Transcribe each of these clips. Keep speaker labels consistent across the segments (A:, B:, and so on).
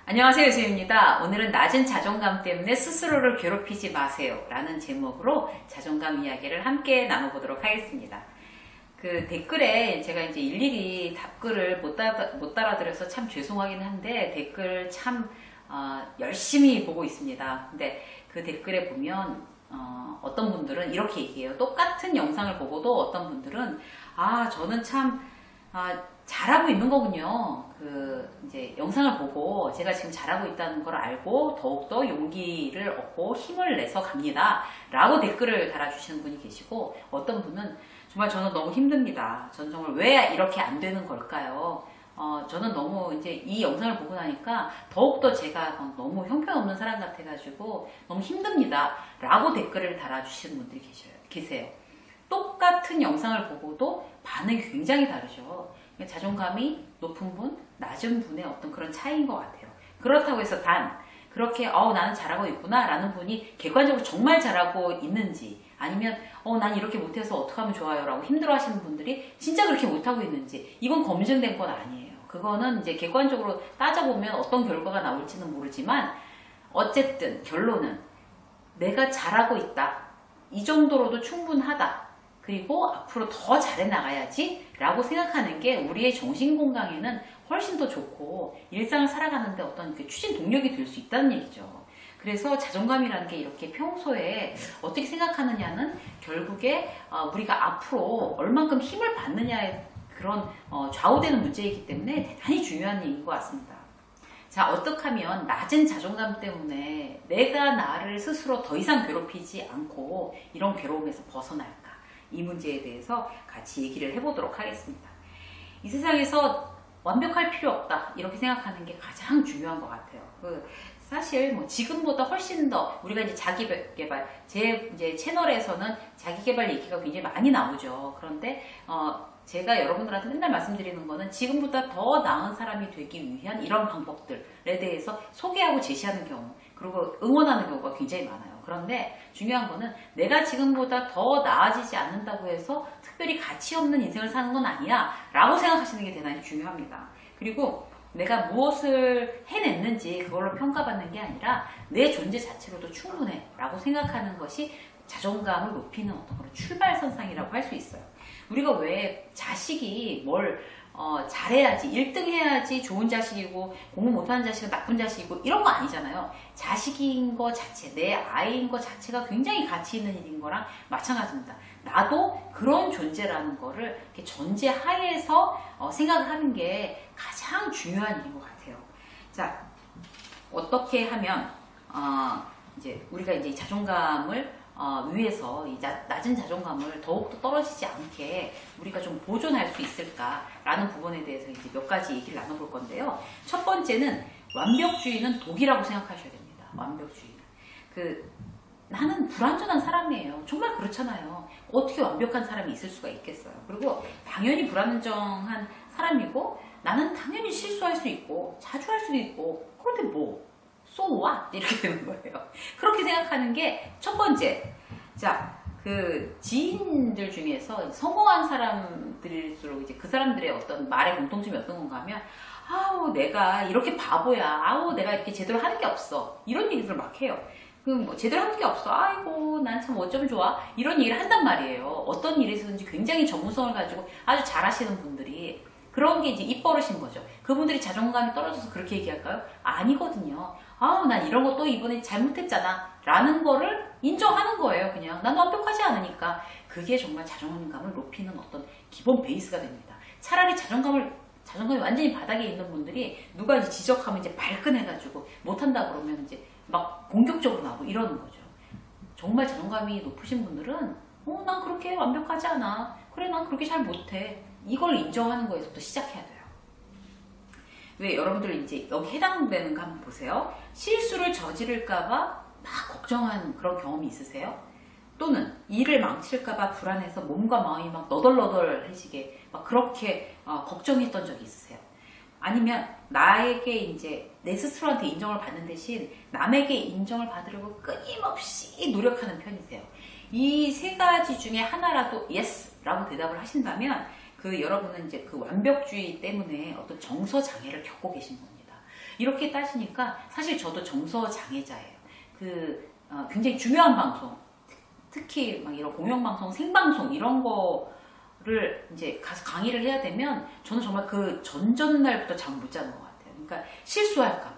A: 안녕하세요, 유수입니다. 오늘은 낮은 자존감 때문에 스스로를 괴롭히지 마세요 라는 제목으로 자존감 이야기를 함께 나눠보도록 하겠습니다. 그 댓글에 제가 이제 일일이 답글을 못 따라드려서 참 죄송하긴 한데 댓글 참 열심히 보고 있습니다. 근데 그 댓글에 보면 어떤 분들은 이렇게 얘기해요. 똑같은 영상을 보고도 어떤 분들은 저는 참 잘하고 있는 거군요. 이제 영상을 보고 제가 지금 잘하고 있다는 걸 알고 더욱더 용기를 얻고 힘을 내서 갑니다. 라고 댓글을 달아주시는 분이 계시고, 어떤 분은 정말 저는 너무 힘듭니다. 저는 정말 왜 이렇게 안 되는 걸까요? 저는 너무 이제 이 영상을 보고 나니까 더욱더 제가 너무 형편없는 사람 같아가지고 너무 힘듭니다. 라고 댓글을 달아주시는 분들이 계세요. 똑같은 영상을 보고도 반응이 굉장히 다르죠. 자존감이 높은 분, 낮은 분의 어떤 그런 차이인 것 같아요. 그렇다고 해서 그렇게 나는 잘하고 있구나 라는 분이 객관적으로 정말 잘하고 있는지, 아니면 난 이렇게 못해서 어떻게 하면 좋아요 라고 힘들어 하시는 분들이 진짜 그렇게 못하고 있는지, 이건 검증된 건 아니에요. 그거는 이제 객관적으로 따져보면 어떤 결과가 나올지는 모르지만, 어쨌든 결론은 내가 잘하고 있다, 이 정도로도 충분하다, 그리고 앞으로 더 잘해 나가야지 라고 생각하는 게 우리의 정신 건강에는 훨씬 더 좋고 일상을 살아가는데 어떤 추진 동력이 될 수 있다는 얘기죠. 그래서 자존감이라는 게 이렇게 평소에 어떻게 생각하느냐는 결국에 우리가 앞으로 얼만큼 힘을 받느냐에 그런 좌우되는 문제이기 때문에 대단히 중요한 얘기인 것 같습니다. 자, 어떻게 하면 낮은 자존감 때문에 내가 나를 스스로 더 이상 괴롭히지 않고 이런 괴로움에서 벗어날까? 이 문제에 대해서 같이 얘기를 해보도록 하겠습니다. 이 세상에서 완벽할 필요 없다, 이렇게 생각하는 게 가장 중요한 것 같아요. 사실 지금보다 훨씬 더 우리가 이제 자기개발, 제 이제 채널에서는 자기개발 얘기가 굉장히 많이 나오죠. 그런데 제가 여러분들한테 맨날 말씀드리는 거는 지금보다 더 나은 사람이 되기 위한 이런 방법들에 대해서 소개하고 제시하는 경우, 그리고 응원하는 경우가 굉장히 많아요. 그런데 중요한 거는 내가 지금보다 더 나아지지 않는다고 해서 특별히 가치 없는 인생을 사는 건 아니야 라고 생각하시는 게 대단히 중요합니다. 그리고 내가 무엇을 해냈는지 그걸로 평가받는 게 아니라 내 존재 자체로도 충분해 라고 생각하는 것이 자존감을 높이는 어떤 그런 출발선상이라고 할 수 있어요. 우리가 왜 자식이 뭘 잘해야지, 1등 해야지 좋은 자식이고, 공부 못하는 자식은 나쁜 자식이고, 이런 거 아니잖아요. 자식인 거 자체, 내 아이인 거 자체가 굉장히 가치 있는 일인 거랑 마찬가지입니다. 나도 그런 존재라는 거를 이렇게 전제하에서 생각을 하는 게 가장 중요한 일인 것 같아요. 자, 어떻게 하면 이제 우리가 이제 이 자존감을 위해서 이 낮은 자존감을 더욱더 떨어지지 않게 우리가 좀 보존할 수 있을까라는 부분에 대해서 이제 몇 가지 얘기를 나눠볼 건데요. 첫 번째는 완벽주의는 독이라고 생각하셔야 됩니다. 완벽주의는. 나는 불완전한 사람이에요. 정말 그렇잖아요. 어떻게 완벽한 사람이 있을 수가 있겠어요. 그리고 당연히 불완전한 사람이고, 나는 당연히 실수할 수 있고 자주 할 수도 있고, 그런데 so what? 이렇게 되는 거예요. 그렇게 생각하는 게 첫 번째. 자, 지인들 중에서 성공한 사람들일수록 이제 그 사람들의 어떤 말의 공통점이 어떤 건가 하면, 내가 이렇게 바보야. 내가 이렇게 제대로 하는 게 없어. 이런 얘기들을 막 해요. 제대로 하는 게 없어. 아이고, 난 참 어쩌면 좋아. 이런 얘기를 한단 말이에요. 어떤 일에서든지 굉장히 전문성을 가지고 아주 잘하시는 분들이. 그런 게 이제 입버릇인 거죠. 그분들이 자존감이 떨어져서 그렇게 얘기할까요? 아니거든요. 난 이런 거 또 이번에 잘못했잖아 라는 거를 인정하는 거예요. 그냥 난 완벽하지 않으니까. 그게 정말 자존감을 높이는 어떤 기본 베이스가 됩니다. 차라리 자존감이 완전히 바닥에 있는 분들이 누가 이제 지적하면 이제 발끈해가지고 못한다 그러면 이제 막 공격적으로 나오고 이러는 거죠. 정말 자존감이 높으신 분들은 난 그렇게 완벽하지 않아. 그래, 난 그렇게 잘 못해. 이걸 인정하는 거에서부터 시작해야 돼요. 왜 여러분들 이제 여기 해당되는 거 한번 보세요. 실수를 저지를까봐 막 걱정한 그런 경험이 있으세요? 또는 일을 망칠까봐 불안해서 몸과 마음이 막 너덜너덜해지게 막 그렇게 걱정했던 적이 있으세요? 아니면 나에게 이제 내 스스로한테 인정을 받는 대신 남에게 인정을 받으려고 끊임없이 노력하는 편이세요? 이 세 가지 중에 하나라도 yes 라고 대답을 하신다면 여러분은 이제 완벽주의 때문에 어떤 정서 장애를 겪고 계신 겁니다. 이렇게 따지니까 사실 저도 정서 장애자예요. 굉장히 중요한 방송, 특히 막 이런 공영방송, 생방송 이런 거를 이제 가서 강의를 해야 되면 저는 정말 그 전전날부터 잠 못 자는 것 같아요. 그러니까 실수할까봐,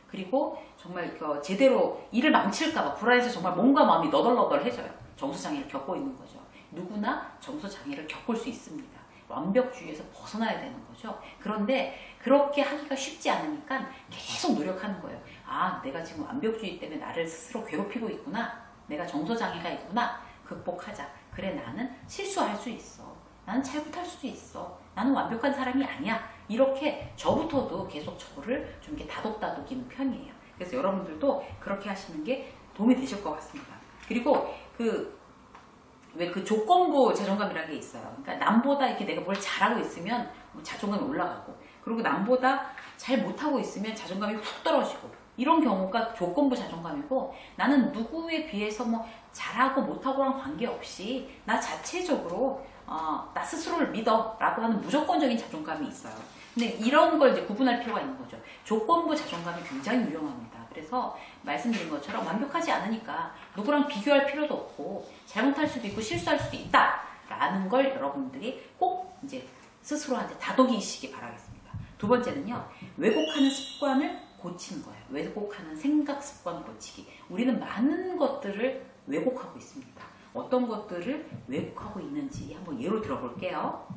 A: 그리고 정말 제대로 일을 망칠까봐 불안해서 정말 몸과 마음이 너덜너덜해져요. 정서장애를 겪고 있는 거죠. 누구나 정서장애를 겪을 수 있습니다. 완벽주의에서 벗어나야 되는 거죠. 그런데 그렇게 하기가 쉽지 않으니까 계속 노력하는 거예요. 아, 내가 지금 완벽주의 때문에 나를 스스로 괴롭히고 있구나. 내가 정서장애가 있구나. 극복하자. 그래, 나는 실수할 수 있어. 나는 잘못할 수도 있어. 나는 완벽한 사람이 아니야. 이렇게 저부터도 계속 저를 좀 이렇게 다독다독이는 편이에요. 그래서 여러분들도 그렇게 하시는 게 도움이 되실 것 같습니다. 그리고 왜 그 조건부 자존감이라는 게 있어요. 그러니까 남보다 이렇게 내가 뭘 잘하고 있으면 자존감이 올라가고, 그리고 남보다 잘 못하고 있으면 자존감이 훅 떨어지고, 이런 경우가 조건부 자존감이고, 나는 누구에 비해서 뭐 잘하고 못하고랑 관계없이 나 자체적으로 나 스스로를 믿어 라고 하는 무조건적인 자존감이 있어요. 근데 이런 걸 이제 구분할 필요가 있는 거죠. 조건부 자존감이 굉장히 유용합니다. 그래서 말씀드린 것처럼 완벽하지 않으니까 누구랑 비교할 필요도 없고, 잘못할 수도 있고 실수할 수도 있다 라는 걸 여러분들이 꼭 이제 스스로한테 다독이시기 바라겠습니다. 두 번째는요, 왜곡하는 습관을 고치는 거예요. 왜곡하는 생각 습관 고치기. 우리는 많은 것들을 왜곡하고 있습니다. 어떤 것들을 왜곡하고 있는지 한번 예로 들어볼게요.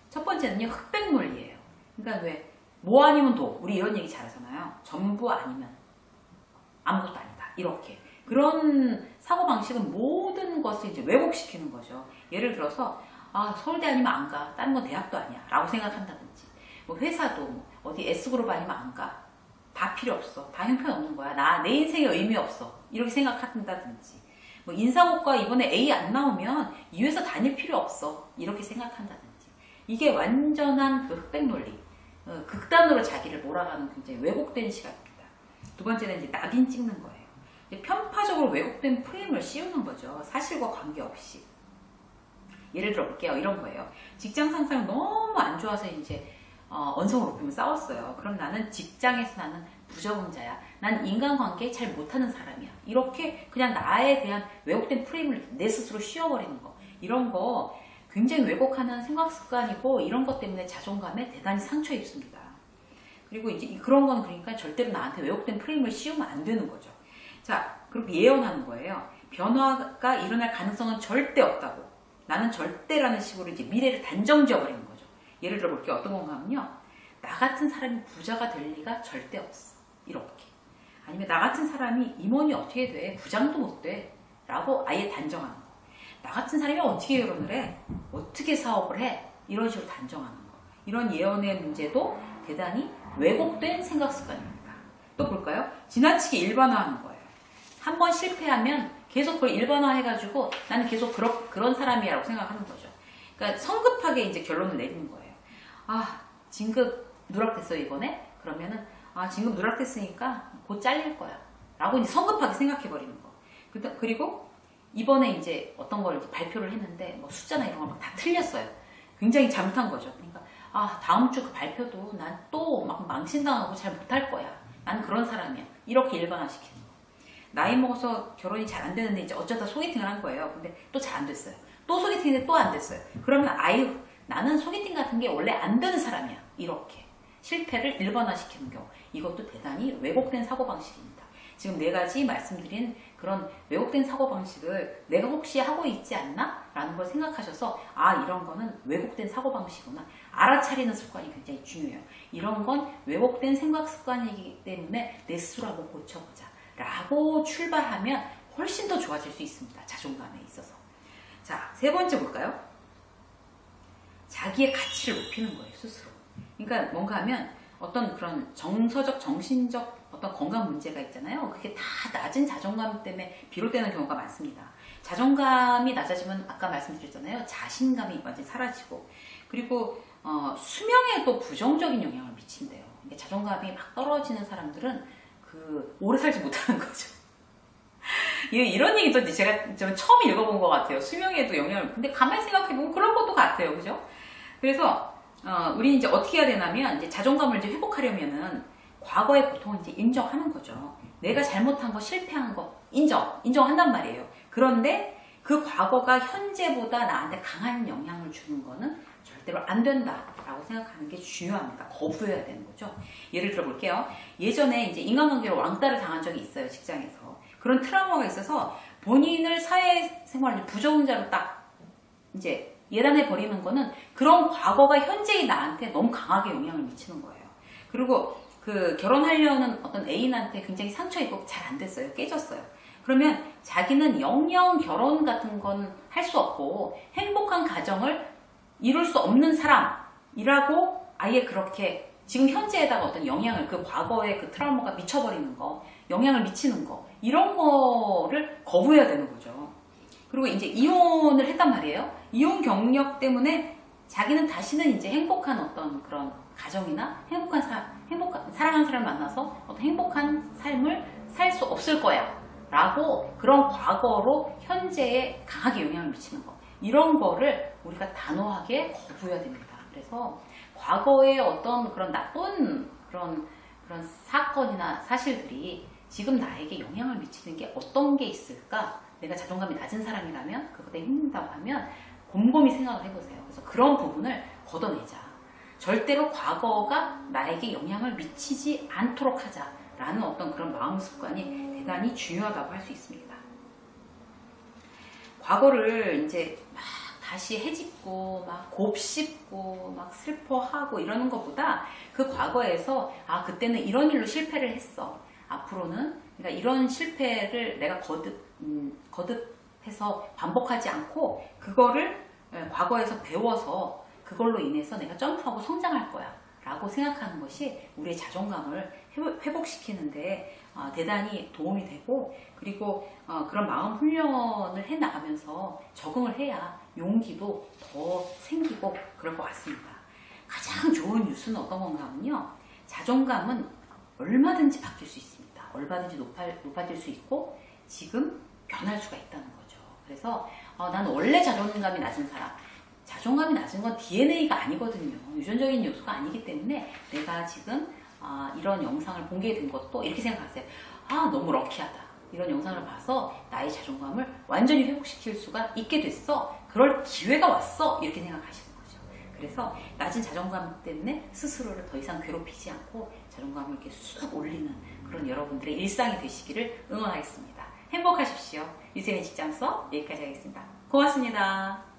A: 첫 번째는요, 흑백 논리예요. 그러니까 왜 뭐 아니면 도, 우리 이런 얘기 잘하잖아요. 전부 아니면 아무것도 아니다. 이렇게. 그런 사고방식은 모든 것을 이제 왜곡시키는 거죠. 예를 들어서, 서울대 아니면 안 가. 다른 건 대학도 아니야. 라고 생각한다든지. 뭐 회사도 어디 S그룹 아니면 안 가. 다 필요 없어. 다 형편없는 거야. 내 인생에 의미 없어. 이렇게 생각한다든지. 뭐 인사고과 이번에 A 안 나오면 이 회사 다닐 필요 없어. 이렇게 생각한다든지. 이게 완전한 그 흑백 논리. 극단으로 자기를 몰아가는 굉장히 왜곡된 시각입니다. 두 번째는 이제 낙인 찍는 거예요. 편파적으로 왜곡된 프레임을 씌우는 거죠. 사실과 관계없이. 예를 들어 볼게요. 이런 거예요. 직장 상사랑 너무 안 좋아서 이제 언성을 높이면 싸웠어요. 그럼 나는 직장에서 나는 부적응자야. 난 인간관계 잘 못하는 사람이야. 이렇게 그냥 나에 대한 왜곡된 프레임을 내 스스로 씌워버리는 거. 이런 거 굉장히 왜곡하는 생각 습관이고, 이런 것 때문에 자존감에 대단히 상처 입습니다. 그리고 이제 그런 건 그러니까 절대로 나한테 왜곡된 프레임을 씌우면 안 되는 거죠. 자, 그렇게 예언하는 거예요. 변화가 일어날 가능성은 절대 없다고. 나는 절대라는 식으로 이제 미래를 단정 지어버리는 거죠. 예를 들어 볼게요. 어떤 건가 하면요. 나 같은 사람이 부자가 될 리가 절대 없어. 이렇게. 아니면 나 같은 사람이 임원이 어떻게 돼? 부장도 못 돼. 라고 아예 단정하는 거. 나 같은 사람이 어떻게 결혼을 해? 어떻게 사업을 해? 이런 식으로 단정하는 거. 이런 예언의 문제도 대단히 왜곡된 생각 습관입니다. 또 볼까요? 지나치게 일반화하는 거예요. 한번 실패하면 계속 그걸 일반화해가지고 나는 계속 그런 사람이야 라고 생각하는 거죠. 그러니까 성급하게 이제 결론을 내리는 거예요. 진급 누락됐어요, 이번에? 그러면은, 진급 누락됐으니까 곧 잘릴 거야. 라고 이제 성급하게 생각해버리는 거. 그리고 이번에 이제 어떤 걸 이제 발표를 했는데, 뭐 숫자나 이런 거 막 다 틀렸어요. 굉장히 잘못한 거죠. 그러니까, 다음 주 그 발표도 난 또 막 망신당하고 잘 못할 거야. 난 그런 사람이야. 이렇게 일반화시키는 거. 나이 먹어서 결혼이 잘 안 되는데 이제 어쩌다 소개팅을 한 거예요. 근데 또 잘 안 됐어요. 또 소개팅인데 또 안 됐어요. 그러면 나는 소개팅 같은 게 원래 안 되는 사람이야. 이렇게 실패를 일반화시키는 경우. 이것도 대단히 왜곡된 사고방식입니다. 지금 네 가지 말씀드린 그런 왜곡된 사고방식을 내가 혹시 하고 있지 않나? 라는 걸 생각하셔서 이런 거는 왜곡된 사고방식이구나. 알아차리는 습관이 굉장히 중요해요. 이런 건 왜곡된 생각 습관이기 때문에 내 스스로 한번 고쳐보자. 라고 출발하면 훨씬 더 좋아질 수 있습니다. 자존감에 있어서. 자, 세 번째 볼까요? 자기의 가치를 높이는 거예요, 스스로. 그러니까 뭔가 하면 어떤 그런 정서적, 정신적 어떤 건강 문제가 있잖아요. 그게 다 낮은 자존감 때문에 비롯되는 경우가 많습니다. 자존감이 낮아지면 아까 말씀드렸잖아요. 자신감이 완전히 사라지고, 그리고 수명에도 부정적인 영향을 미친대요. 그러니까 자존감이 막 떨어지는 사람들은 오래 살지 못하는 거죠. 이런 얘기도 제가 좀 처음 읽어본 것 같아요. 수명에도 영향을. 근데 가만히 생각해보면 그런 것도 같아요. 그죠? 그래서, 우리 이제 어떻게 해야 되냐면, 이제 자존감을 이제 회복하려면은, 과거의 고통을 이제 인정하는 거죠. 내가 잘못한 거, 실패한 거 인정한단 말이에요. 그런데 그 과거가 현재보다 나한테 강한 영향을 주는 거는 절대로 안 된다라고 생각하는 게 중요합니다. 거부해야 되는 거죠. 예를 들어 볼게요. 예전에 이제 인간관계로 왕따를 당한 적이 있어요. 직장에서. 그런 트라우마가 있어서 본인을 사회생활 부적응자로 딱 이제 예단해 버리는 거는 그런 과거가 현재의 나한테 너무 강하게 영향을 미치는 거예요. 그리고 그 결혼하려는 어떤 애인한테 굉장히 상처 입고 잘 안 됐어요. 깨졌어요. 그러면 자기는 영영 결혼 같은 건 할 수 없고 행복한 가정을 이룰 수 없는 사람이라고 아예 그렇게 지금 현재에다가 어떤 영향을 그 과거의 그 트라우마가 미쳐버리는 거, 영향을 미치는 거 이런 거를 거부해야 되는 거죠. 그리고 이제 이혼을 했단 말이에요. 이혼 경력 때문에 자기는 다시는 이제 행복한 어떤 그런 가정이나 사랑하는 사람을 만나서 어떤 행복한 삶을 살 수 없을 거야 라고 그런 과거로 현재에 강하게 영향을 미치는 거 이런 거를 우리가 단호하게 거부해야 됩니다. 그래서 과거의 어떤 그런 나쁜 그런 사건이나 사실들이 지금 나에게 영향을 미치는 게 어떤 게 있을까? 내가 자존감이 낮은 사람이라면 그것 때문에 힘든다고 하면 곰곰이 생각을 해보세요. 그래서 그런 부분을 걷어내자. 절대로 과거가 나에게 영향을 미치지 않도록 하자라는 어떤 그런 마음 습관이 대단히 중요하다고 할 수 있습니다. 과거를 이제 막 다시 헤집고 막 곱씹고 막 슬퍼하고 이러는 것보다 그 과거에서 아 그때는 이런 일로 실패를 했어. 앞으로는 그러니까 이런 실패를 내가 거듭해서 반복하지 않고 그거를 과거에서 배워서 그걸로 인해서 내가 점프하고 성장할 거야 라고 생각하는 것이 우리의 자존감을 회복시키는데 대단히 도움이 되고 그리고 그런 마음 훈련을 해 나가면서 적응을 해야 용기도 더 생기고 그럴 것 같습니다. 가장 좋은 뉴스는 어떤 건가 하면요. 자존감은 얼마든지 바뀔 수 있습니다. 얼마든지 높아질 수 있고 지금 변할 수가 있다는 거죠. 그래서 나는 원래 자존감이 낮은 사람 자존감이 낮은 건 DNA가 아니거든요. 유전적인 요소가 아니기 때문에 내가 지금 이런 영상을 보게 된 것도 이렇게 생각하세요. 너무 럭키하다. 이런 영상을 봐서 나의 자존감을 완전히 회복시킬 수가 있게 됐어. 그럴 기회가 왔어. 이렇게 생각하시는 거죠. 그래서 낮은 자존감 때문에 스스로를 더 이상 괴롭히지 않고 자존감을 이렇게 쑥 올리는 그런 여러분들의 일상이 되시기를 응원하겠습니다. 행복하십시오. 유세민 직장 수업 여기까지 하겠습니다. 고맙습니다.